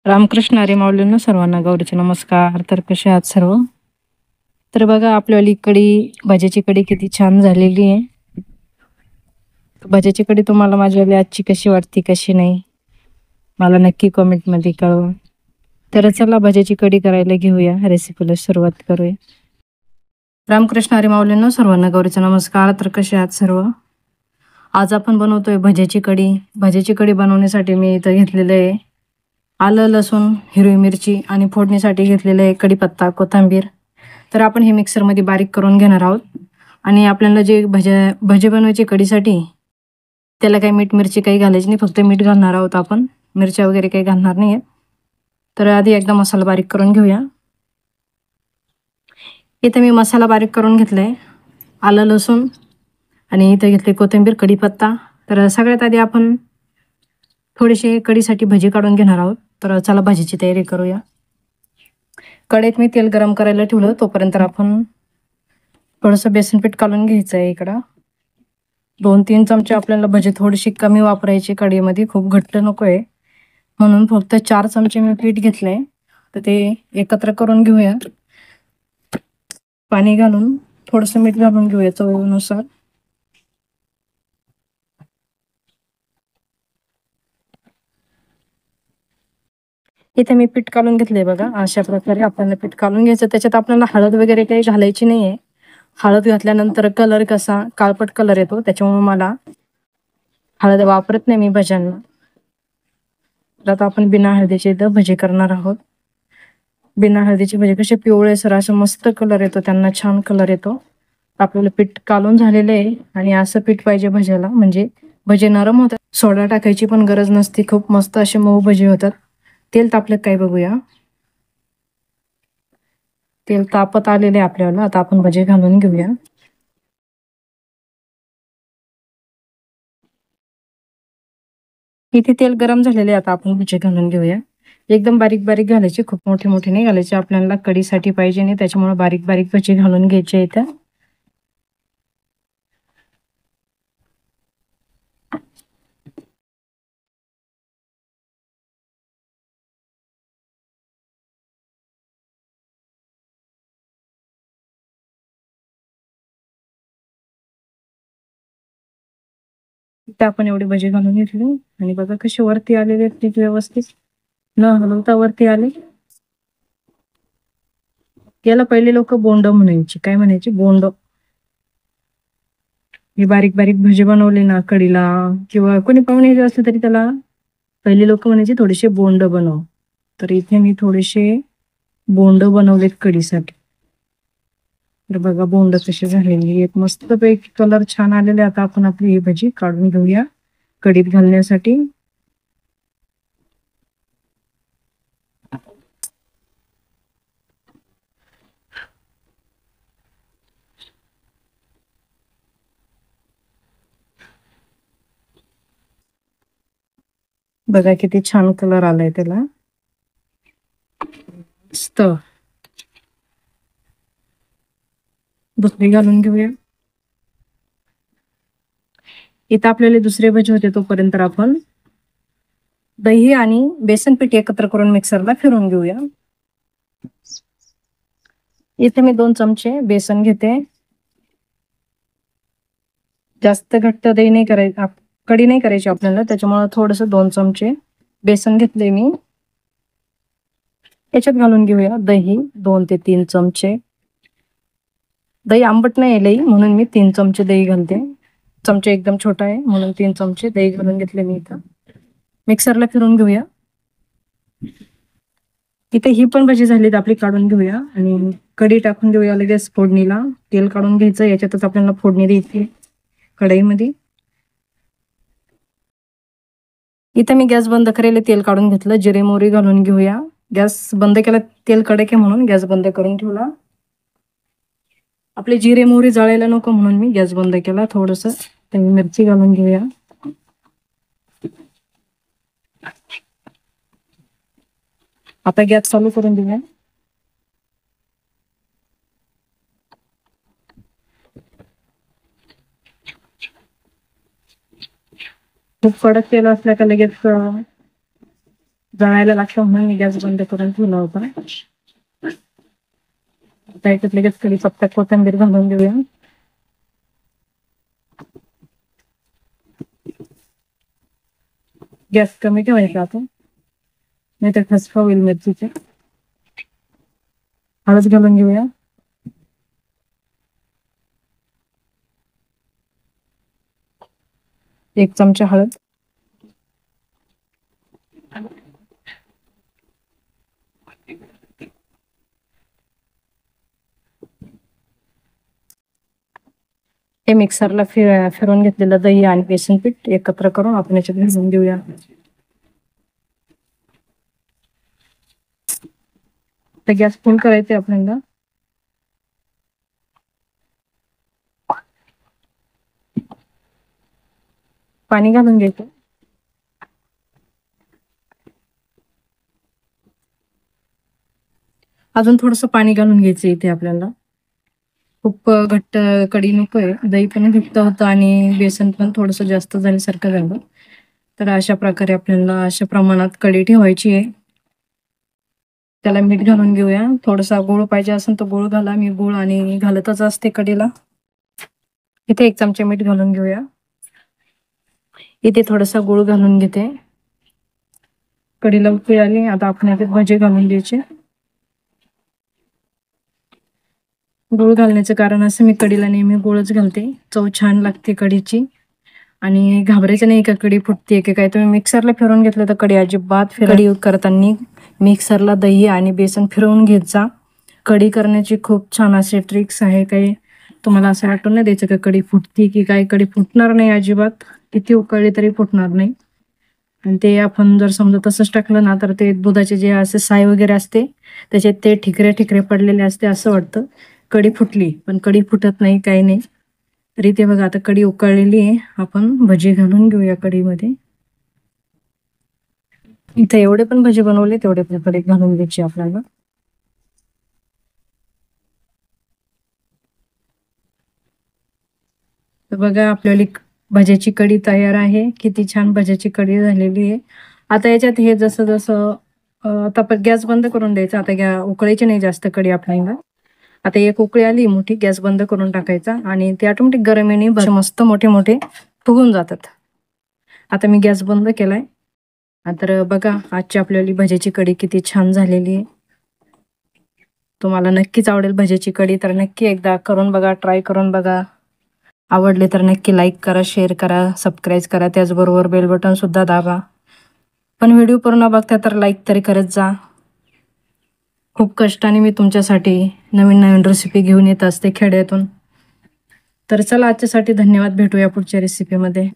रामकृष्ण हरी माऊलींना सर्वांना गौरीचे नमस्कार. तर कसे आहात सर्व? तर बघा आपल्यावाली कढी, भाज्याची कढी किती छान झालेली आहे. भाज्याची कढी तुम्हाला माझीवाली आजची कशी वाटते कशी नाही मला नक्की कमेंटमध्ये कळवा. तर चला भाज्याची कढी करायला घेऊया, रेसिपीला सुरुवात करूया. रामकृष्ण हरी माऊलींना सर्वांना गौरीचा नमस्कार. तर कसे आहात सर्व? आज आपण बनवतोय भाज्याची कढी. भाज्याची कढी बनवण्यासाठी मी इथं घेतलेलं आहे आलं, लसूण, हिरवी मिरची आणि फोडणीसाठी घेतलेलं आहे कढीपत्ता, कोथिंबीर. तर आपण हे मिक्सरमध्ये बारीक करून घेणार आहोत. आणि आपल्याला जे भजी बनवायची कढीसाठी त्याला काही मीठ मिरची काही घालायची नाही, फक्त मीठ घालणार आहोत आपण, मिरच्या वगैरे काही घालणार नाही आहेत. तर आधी एकदा मसाला बारीक करून घेऊया. इथे मी मसाला बारीक करून घेतला आहे, आलं, लसूण आणि इथे घेतले कोथिंबीर, कढीपत्ता. तर सगळ्यात आधी आपण थोडीशी कढीसाठी भजी काढून घेणार आहोत. तर चला भाजीची तयारी करूया. कढईत मी तेल गरम करायला ठेवलं, तोपर्यंत आपण थोडंसं बेसन पीठ काढून घ्यायचं आहे. इकडं 2-3 चमचे आपल्याला भजी थोडीशी कमी वापरायची कढईमध्ये, खूप घट्ट नको आहे म्हणून फक्त 4 चमचे मी पीठ घेतलंय. तर ते एकत्र करून घेऊया. पाणी घालून थोडंसं मीठ घालून घेऊया चवीनुसार. इथे मी पीठ काढून घेतलंय बघा. अशा प्रकारे आपल्याला पीठ काढून घ्यायचं. त्याच्यात आपल्याला हळद वगैरे काही घालायची नाहीये. हळद घातल्यानंतर कलर कसा काळपट कलर येतो, त्याच्यामुळे मला हळद वापरत नाही मी भज्यांना. तर आता आपण बिना हळदीचे इथं भजी करणार आहोत. बिना हळदीचे भजी कसे पिवळेसर असं मस्त कलर येतो, त्यांना छान कलर येतो. आपल्याला पीठ काढून झालेलं आहे आणि असं पीठ पाहिजे भज्याला, म्हणजे भजे नरम होतात, सोडा टाकायची पण गरज नसते, खूप मस्त असे मऊ भजी होतात. तेल तापलं काय बघूया. तेल तापत आलेले आपल्याला. आता आपण भजे घालून घेऊया. इथे तेल गरम झालेले, आता आपण भजे घालून घेऊया. एकदम बारीक बारीक घालायचे, खूप मोठे मोठे नाही घालायचे, आपल्याला कढीसाठी पाहिजे नाही, त्याच्यामुळे बारीक बारीक भजी घालून घ्यायचे इथं. इथे आपण एवढी भजी घालून घेतली आणि बघा कशी वरती आलेले आहेत, व्यवस्थित न हलवता वरती आले. याला पहिले लोक बोंड म्हणायची, काय म्हणायची, बोंड. हे बारीक बारीक भजी बनवले ना कढीला, किंवा कोणी पाहुणे असले तरी त्याला पहिले लोक म्हणायचे थोडेसे बोंड बनव. तर इथे मी थोडेसे बोंड बनवलेत कढीसाठी. तर बघा बोंड कशी झालेली आहेत, मस्त पैकी कलर छान आलेले. आता आपण आपली ही भजी काढून घेऊया कढीत घालण्यासाठी. बघा किती छान कलर आलाय त्याला, मस्त. दुसरी घालून घेऊया. इथं आपल्याला दुसरे भजी होते, तोपर्यंत आपण दही आणि बेसन पीठ एकत्र करून मिक्सरला फिरून घेऊया. इथे मी 2 चमचे बेसन घेते. जास्त घट्ट दही नाही करायचं, कढी नाही करायची आपल्याला, त्याच्यामुळे थोडस 2 चमचे बेसन घेतले मी. याच्यात घालून घेऊया दही 2 ते 3 चमचे. दही आंबट नाही लई, म्हणून मी 3 चमचे दही घालते. चमचे एकदम छोटा आहे म्हणून 3 चमचे दही घालून घेतले मी. इथं मिक्सरला फिरून घेऊया. इथे ही पण भजी झालीत आपली, काढून घेऊया आणि कढी टाकून देऊया लगेच फोडणीला. तेल काढून घ्यायचं, याच्यातच आपल्याला फोडणी द्यायची कढईमध्ये. इथे मी गॅस बंद करेल, तेल काढून घेतलं, जिरे मोहरी घालून घेऊया. गॅस बंद केला, तेल कडक आहे म्हणून गॅस बंद करून ठेवला. आपले जिरे मोहरी जळायला नको म्हणून मी गॅस बंद केला. थोडस मिरची घालून घेऊया. आता गॅस चालू करून देऊया. खूप कडक तेल असल्या का लगेच जळायला लागतं म्हणून मी गॅस बंद करून ठेवला होता. आता याच्यात लगेच कढीपत्ता कोथिंबीर घालून देऊया. गॅस कमी ठेवायचा आता, नाही तर ठसका होईल मिरचीचे. हळद घालून घेऊया. एक चमचा हळद. हे मिक्सरला फिरवून घेतलेलं दही आणि बेसन पीठ एकत्र करून आपण याच्यात घालून देऊया. तर गॅस फुल करायचे आपल्याला. पाणी घालून घ्यायचं. अजून थोडस पाणी घालून घ्यायचं इथे आपल्याला. खूप घट्ट कढी नकोय. दही पण घट्ट होतं आणि बेसन पण थोडस जास्त झाल्यासारखं झालं. तर अशा प्रकारे आपल्याला अशा प्रमाणात कढी ठेवायची आहे. त्याला मीठ घालून घेऊया. थोडासा गुळ पाहिजे असेल तर गुळ घाला. मी गुळ आणि घालतच असते कढीला. इथे 1 चमचा मीठ घालून घेऊया. इथे थोडासा गुळ घालून घेते. कढीला उकळी आली. आता आपण याच्यात भजे घालून द्यायचे. गुळ घालण्याचं कारण असं, मी कढीला नेहमी गुळच घालते. चव छान लागते कढीची. आणि घाबरायचं नाही का कढी फुटते की काय. तुम्ही मिक्सरला फिरवून घेतलं तर कढी अजिबात कढी करताना मिक्सरला दही आणि बेसन फिरवून घेत जा. कढी करण्याची खूप छान असे ट्रिक्स आहे. काही तुम्हाला असं वाटून नाही द्यायचं का कढी फुटते की काय. कढी फुटणार नाही अजिबात. किती उकळली तरी फुटणार नाही. आणि ते आपण जर समजा तसंच टाकलं ना तर ते दुधाचे जे असे साय वगैरे असते त्याच्यात ते ठिकरे ठिकरे पडलेले असते. असं वाटतं कढी फुटली, पण कढी फुटत नाही, काही नाही. तरी ते बघा आता कढी उकळलेली आहे. आपण भजी घालून घेऊया कढीमध्ये. इथे एवढे पण भजी बनवले तेवढे पण कढी घालून घ्यायची आपल्याला. तर बघा आपल्याला भज्याची कढी तयार आहे. किती छान भज्याची कढी झालेली आहे. आता याच्यात हे जसं जसं आता गॅस बंद करून द्यायचा. आता उकळायची नाही जास्त कढी आपल्याला. आता एक उकळी आली मोठी, गॅस बंद करून टाकायचा आणि ते ऑटोमॅटिक गरमीने भजे मस्त मोठे मोठे फुगून जातात. आता मी गॅस बंद केलाय. तर बघा आजची आपल्याला भज्याची कढी किती छान झालेली आहे. तुम्हाला नक्कीच आवडेल भज्याची कढी. तर नक्की एकदा करून बघा, ट्राय करून बघा. आवडले तर नक्की लाईक करा, शेअर करा, सबस्क्राईब करा. त्याचबरोबर बेल बटन सुद्धा दाबा. पण व्हिडिओ पूर्ण बघता तर लाईक तरी करत जा. खूप कष्टाने मी तुमच्यासाठी नवीन नवीन रेसिपी घेऊन येत असते खेड्यातून. तर चला आजच्यासाठी धन्यवाद. भेटूया पुढच्या रेसिपीमध्ये.